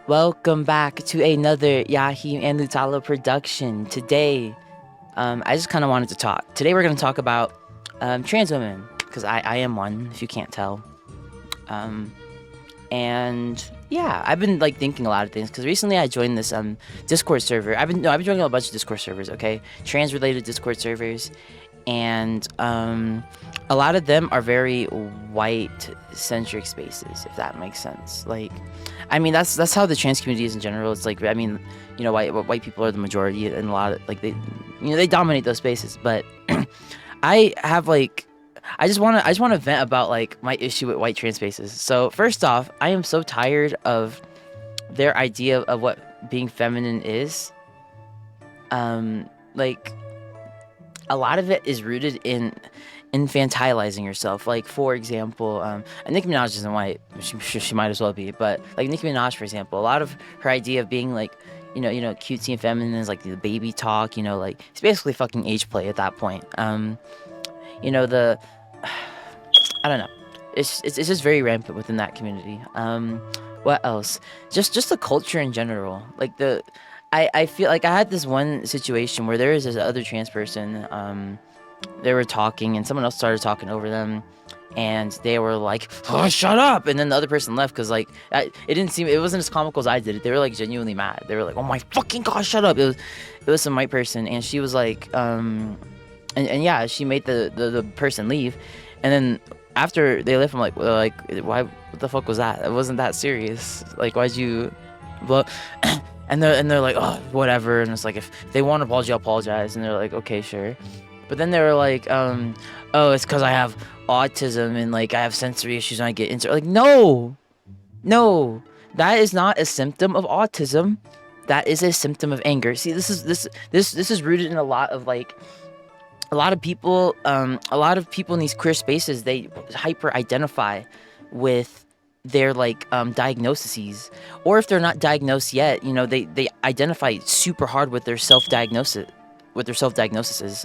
Welcome back to another Yahim and Lutalo production. Today, I just kind of wanted to talk. Today, we're going to talk about trans women because I am one, if you can't tell. And yeah, I've been like thinking a lot of things because recently I joined this Discord server. I've been joining a bunch of Discord servers. Okay, trans related Discord servers, and a lot of them are very white centric spaces, if that makes sense. Like, I mean, that's how the trans community is in general. It's like, I mean, white people are the majority, and a lot of like they dominate those spaces. But I have like, I just wanna vent about like my issue with white trans spaces. So first off, I am so tired of their idea of what being feminine is. Like a lot of it is rooted in infantilizing yourself. Like, for example, Nicki Minaj isn't white. She might as well be. But like Nicki Minaj, for example, a lot of her idea of being like, cutesy and feminine is like the baby talk. Like it's basically fucking age play at that point. The I don't know. It's just very rampant within that community. What else? Just the culture in general. Like I feel like I had this one situation where there was this other trans person. They were talking and someone else started talking over them, and they were like, "Oh, shut up!" And then the other person left because like it wasn't as comical as I did it. They were like genuinely mad. They were like, "Oh my fucking god, shut up!" It was some white person, and she was like, and yeah, she made the person leave, and then after they left, I'm like, well, like, why? What the fuck was that? It wasn't that serious. Like, why'd you? Well, and they're like, oh, whatever. And it's like, if they want to apologize, I'll apologize. And they're like, okay, sure. But then they were like, oh, it's because I have autism and like I have sensory issues and I get like, no, that is not a symptom of autism. That is a symptom of anger. See, this is rooted in a lot of like. A lot of people in these queer spaces, they hyper identify with their like diagnoses, or if they're not diagnosed yet, they identify super hard with their self-diagnosis,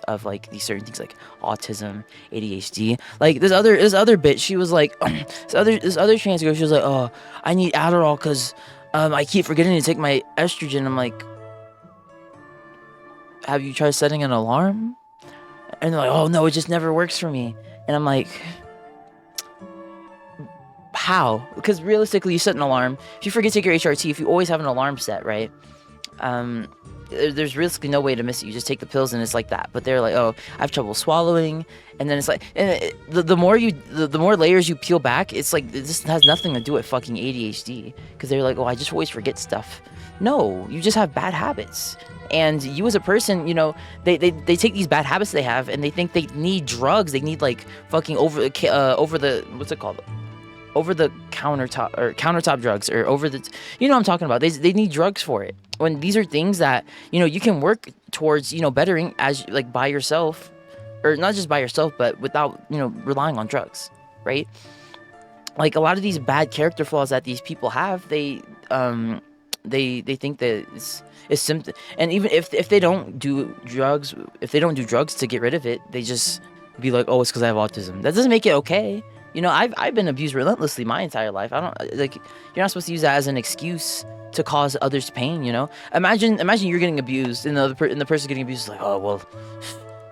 of like these certain things like autism, ADHD. Like this other bitch, she was like, this other trans girl, she was like, oh, I need Adderall because I keep forgetting to take my estrogen. I'm like, have you tried setting an alarm? And they're like, oh no, it just never works for me. And I'm like, how? Because realistically, you set an alarm. If you forget to take your HRT, if you always have an alarm set, right? There's realistically no way to miss it. You just take the pills and it's like that. But they're like, oh, I have trouble swallowing. And then it's like, the more layers you peel back, it's like, this has nothing to do with fucking ADHD. Because they're like, oh, I just always forget stuff. No, you just have bad habits. And you as a person, they take these bad habits they have and they think they need drugs. They need like fucking over the what's it called? Over the countertop drugs, or over the, what I'm talking about. They need drugs for it. When these are things that, you can work towards, bettering as like by yourself, or not just by yourself, but without, relying on drugs, right? Like a lot of these bad character flaws that these people have, they think that it's symptom, and even if they don't do drugs, to get rid of it, they just be like, oh, it's because I have autism. That doesn't make it okay. I've been abused relentlessly my entire life. I don't like, you're not supposed to use that as an excuse to cause others pain. Imagine you're getting abused and the person getting abused is like, oh well,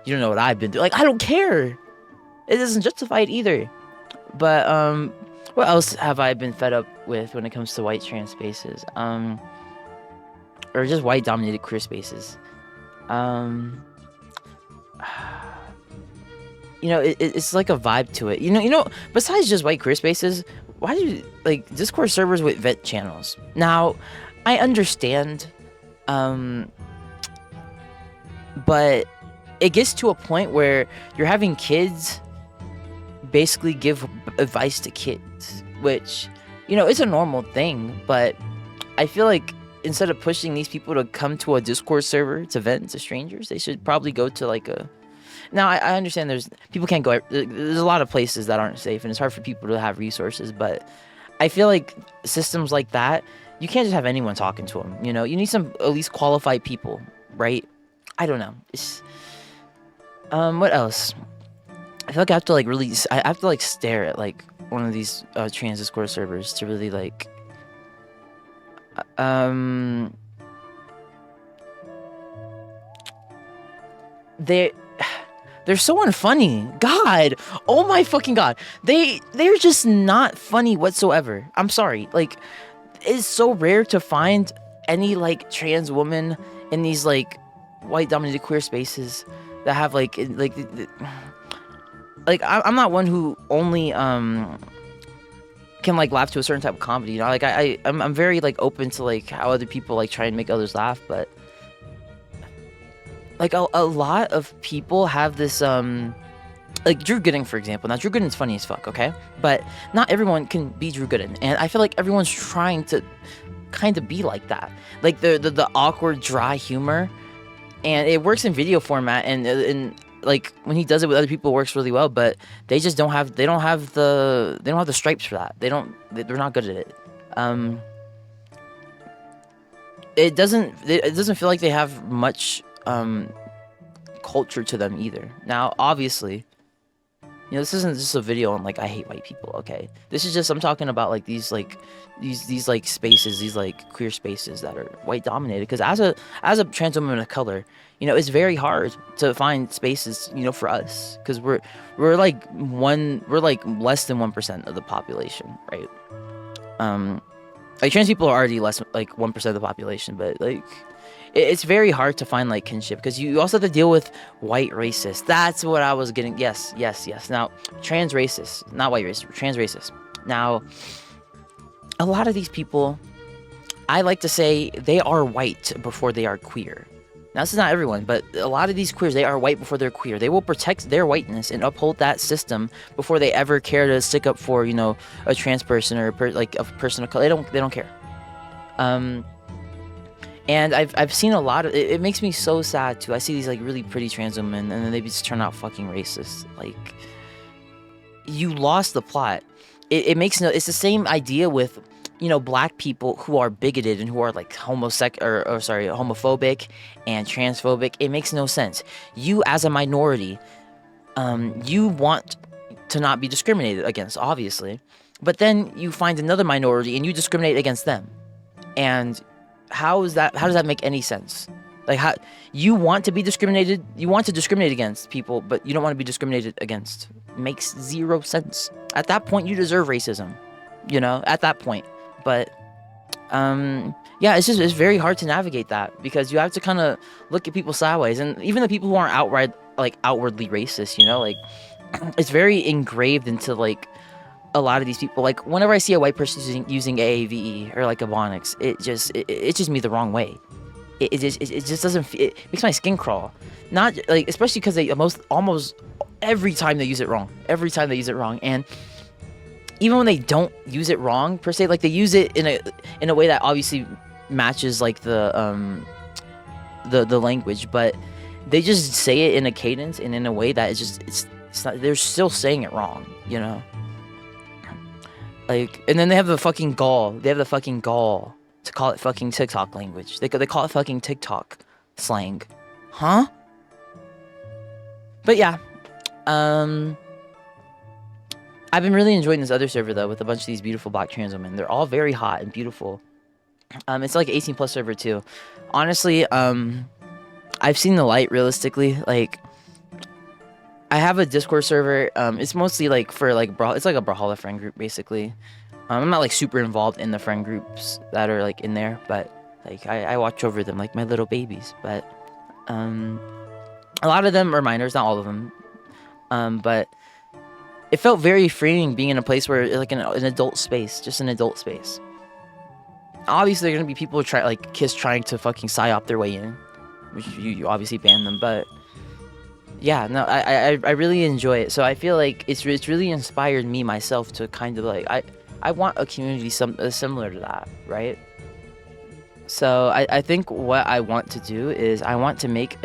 you don't know what I've been through. Like, I don't care. It doesn't justify it either. But what else have I been fed up with when it comes to white trans spaces? Or just white dominated queer spaces. It's like a vibe to it. Besides just white queer spaces, why do you like Discord servers with vet channels? Now, I understand, but it gets to a point where you're having kids basically give advice to kids, which, it's a normal thing, but I feel like instead of pushing these people to come to a Discord server to vent to strangers, they should probably go to like a... Now, I understand people can't go... There's a lot of places that aren't safe, and it's hard for people to have resources, but I feel like systems like that, you can't just have anyone talking to them, You need some at least qualified people, right? I don't know. What else? I feel like I have to like really... I have to like stare at like one of these trans Discord servers to really like... Um, they they're so unfunny. God, oh my fucking god, they're just not funny whatsoever. I'm sorry. Like, it's so rare to find any like trans woman in these like white dominated queer spaces that have like I'm not one who only can like laugh to a certain type of comedy, you know. Like I'm very like open to like how other people like try and make others laugh, but like a lot of people have this like Drew Gooden, for example. Now Drew Gooden's funny as fuck, okay, but not everyone can be Drew Gooden, and I feel like everyone's trying to kind of be like that, like the awkward dry humor, and it works in video format, and like when he does it with other people, it works really well, but they just they don't have the stripes for that. They're not good at it. um it doesn't feel like they have much culture to them either. Now obviously, you know, this isn't just a video on like I hate white people, okay? This is just, I'm talking about like these like spaces, these like queer spaces that are white dominated. Because as a trans woman of color, you know, it's very hard to find spaces, you know, for us, because we're like less than 1% of the population, right? Like trans people are already less like 1% of the population, but like it's very hard to find like kinship, because you also have to deal with white racists. That's what I was getting. Yes, yes, yes. Now, trans racists, not white racists, trans racists. Now, a lot of these people, I like to say they are white before they are queer. Now, this is not everyone, but a lot of these queers, they are white before they're queer. They will protect their whiteness and uphold that system before they ever care to stick up for, you know, a trans person or like a person of color. They don't care. And I've seen a lot of it. It makes me so sad too. I see these like really pretty trans women, and then they just turn out fucking racist. Like, you lost the plot. It makes no. It's the same idea with, you know, black people who are bigoted and who are like homophobic and transphobic. It makes no sense. You as a minority, you want to not be discriminated against, obviously, but then you find another minority and you discriminate against them, and how does that make any sense? Like, how you want to be discriminated, you want to discriminate against people, but you don't want to be discriminated against. Makes zero sense. At that point, you deserve racism, you know, at that point. But yeah, it's very hard to navigate that, because you have to kind of look at people sideways, and even the people who aren't outwardly racist, you know, like it's very engraved into like a lot of these people. Like, whenever I see a white person using AAVE or like Ebonics, it just me the wrong way. It just doesn't. It makes my skin crawl. Not like, especially because they almost every time they use it wrong. Every time they use it wrong, and even when they don't use it wrong per se, like they use it in a way that obviously matches like the language, but they just say it in a cadence and in a way that it's not. They're still saying it wrong, you know. Like, and then they have the fucking gall. They have the fucking gall to call it fucking TikTok language. They call it fucking TikTok slang, huh? But yeah, I've been really enjoying this other server though, with a bunch of these beautiful black trans women. They're all very hot and beautiful. It's like 18+ server too. Honestly, I've seen the light realistically. Like, I have a Discord server. It's mostly like for like it's like a Brawlhalla friend group basically. I'm not like super involved in the friend groups that are like in there, but like I watch over them like my little babies. But a lot of them are minors, not all of them. But it felt very freeing being in a place where like an adult space, just an adult space. Obviously, there are gonna be people trying to fucking psyop their way in, which you obviously ban them. But yeah, no, I really enjoy it. So I feel like it's really inspired me myself to kind of like I want a community similar to that, right? So I think what I want to do is I want to make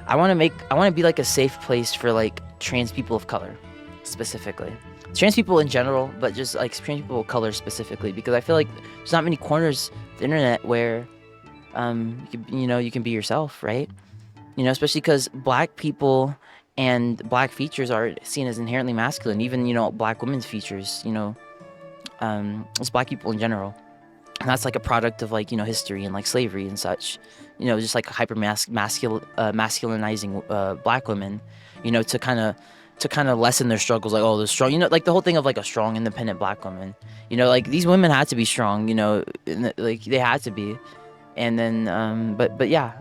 I want to be like a safe place for like trans people of color, specifically. Trans people in general, but just like trans people of color specifically, because I feel like there's not many corners of the internet where you can be yourself, right? You know, especially because black people and black features are seen as inherently masculine. Even, you know, black women's features, you know, it's black people in general. And that's like a product of like, history and like slavery and such, just like masculinizing black women, to kind of lessen their struggles. Like, oh, the strong, like the whole thing of like a strong independent black woman, like these women had to be strong, like they had to be. And then but yeah,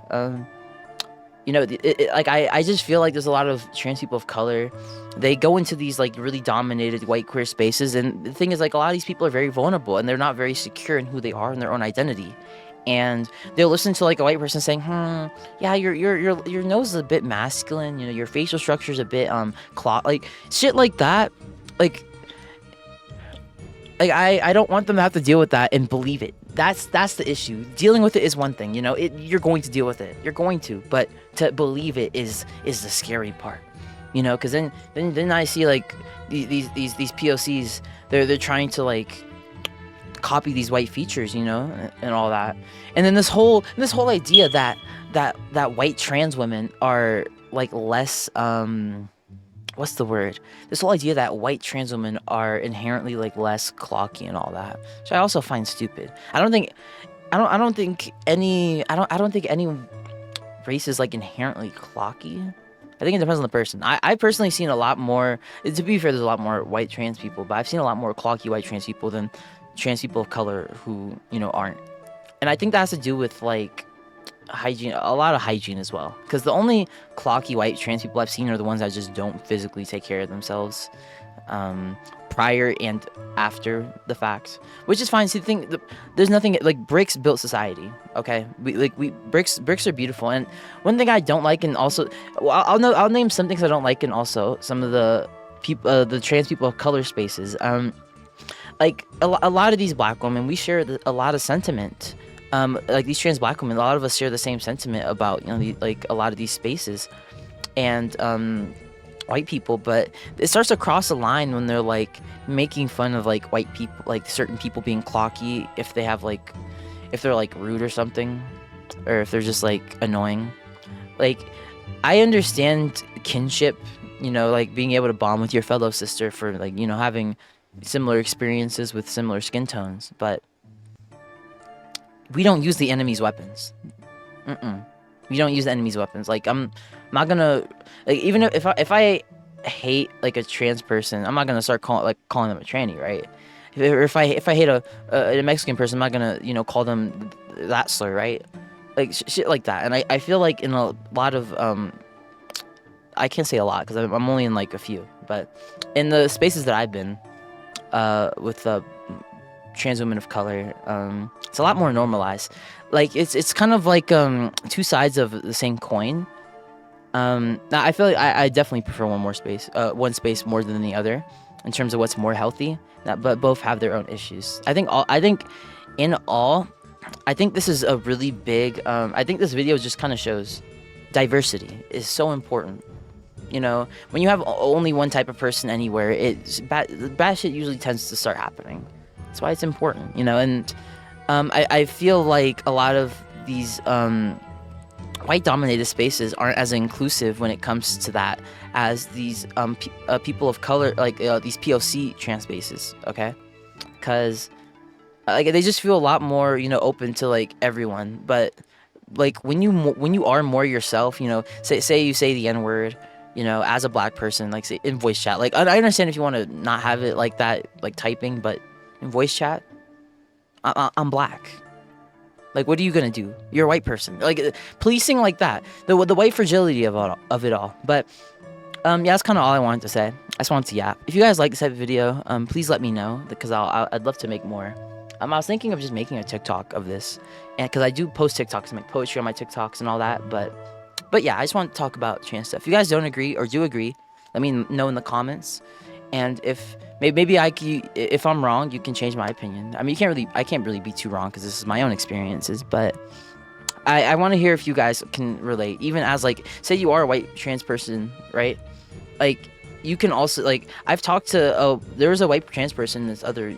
like I just feel like there's a lot of trans people of color. They go into these like really dominated white queer spaces, and the thing is, like, a lot of these people are very vulnerable and they're not very secure in who they are and their own identity. And they'll listen to like a white person saying, yeah, your nose is a bit masculine, your facial structure is a bit like shit like that. Like I don't want them to have to deal with that and believe it. That's the issue. Dealing with it is one thing, you're going to deal with it. You're going to, but to believe it is the scary part, because then I see like these POCs, they're trying to like copy these white features, and all that. And then this whole idea that white trans women are like less what's the word? This whole idea that white trans women are inherently like less clocky and all that, which I also find stupid. I don't think any race is like inherently clocky. I think it depends on the person. I personally seen a lot more. To be fair, there's a lot more white trans people, but I've seen a lot more clocky white trans people than trans people of color who aren't. And I think that has to do with like hygiene, a lot of hygiene as well, because the only clocky white trans people I've seen are the ones that just don't physically take care of themselves prior and after the fact, which is fine. See, there's nothing like bricks built society. Okay, bricks are beautiful. And one thing I don't like, and also I'll name some things I don't like, and also some of the people, the trans people of color spaces. Like a lot of these black women, we share a lot of sentiment. Like these trans black women, a lot of us share the same sentiment about like a lot of these spaces, and white people. But it starts to cross a line when they're like making fun of like white people, like certain people being clocky if they're like rude or something, or if they're just like annoying. Like I understand kinship, like being able to bond with your fellow sister for like having similar experiences with similar skin tones, but we don't use the enemy's weapons. We don't use the enemy's weapons. Like I'm not gonna, like, even if I hate like a trans person, I'm not gonna start calling them a tranny, right? If I hate a Mexican person, I'm not gonna call them that slur, right? Like shit like that. And I feel like in a lot of I can't say a lot because I'm only in like a few, but in the spaces that I've been with trans women of color, it's a lot more normalized. Like it's kind of like two sides of the same coin. Now I feel like I definitely prefer one space more than the other in terms of what's more healthy. But both have their own issues. I think this is a really big. I think this video just kind of shows diversity is so important. When you have only one type of person anywhere, bad shit usually tends to start happening. That's why it's important, and I feel like a lot of these white-dominated spaces aren't as inclusive when it comes to that as these people of color, like these POC trans spaces, okay? Because like they just feel a lot more, open to like everyone. But like when you are more yourself, say you say the N-word, as a black person, like say in voice chat. Like I understand if you want to not have it like that, like typing, but in voice chat, I'm black. Like, what are you gonna do? You're a white person. Like policing like that, the white fragility of it all. But yeah, that's kind of all I wanted to say. I just wanted to yap. If you guys like this type of video, please let me know, because I'd love to make more. I was thinking of just making a TikTok of this, and because I do post TikToks and make poetry on my TikToks and all that. But yeah, I just want to talk about trans stuff. If you guys don't agree or do agree, let me know in the comments. And if maybe if I'm wrong, you can change my opinion. I mean, I can't really be too wrong because this is my own experiences. But I want to hear if you guys can relate, even as like, say you are a white trans person, right? Like you can also, like, I've talked to there was a white trans person in this other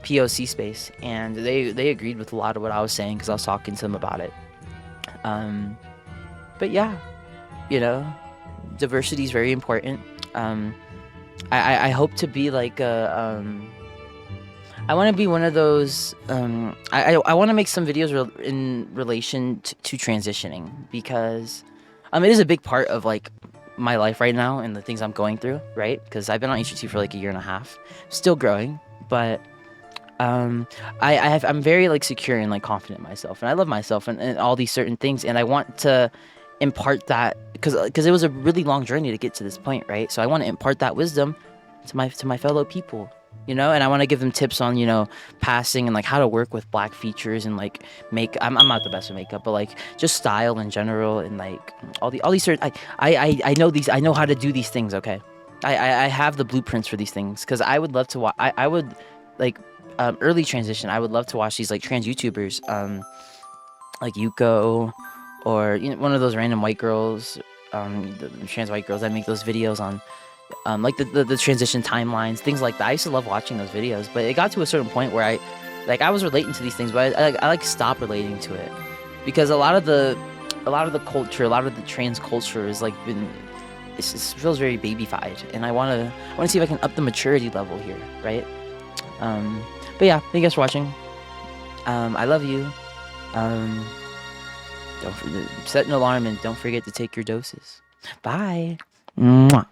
POC space, and they agreed with a lot of what I was saying because I was talking to them about it. But yeah, diversity is very important. I hope to be like I want to be one of those. I want to make some videos in relation to transitioning because, it is a big part of like my life right now and the things I'm going through, right? Because I've been on HRT for like a year and a half, still growing, but I'm very like secure and like confident in myself, and I love myself and all these certain things, and I want to impart that because it was a really long journey to get to this point, right? So I want to impart that wisdom to my fellow people, and I want to give them tips on passing and like how to work with black features and like make. I'm not the best at makeup, but like just style in general and like all these certain. I know these. I know how to do these things. Okay, I have the blueprints for these things because I would love to watch. I would like early transition. I would love to watch these like trans YouTubers, like Yuko, or one of those random white girls, the trans white girls that make those videos on like the transition timelines, things like that. I used to love watching those videos, but it got to a certain point where I was relating to these things, but I like stopped relating to it because a lot of the culture, a lot of the trans culture is like it feels very babyfied, and I want to see if I can up the maturity level here, right? But yeah, thank you guys for watching. I love you. Don't set an alarm and don't forget to take your doses. Bye. Mwah.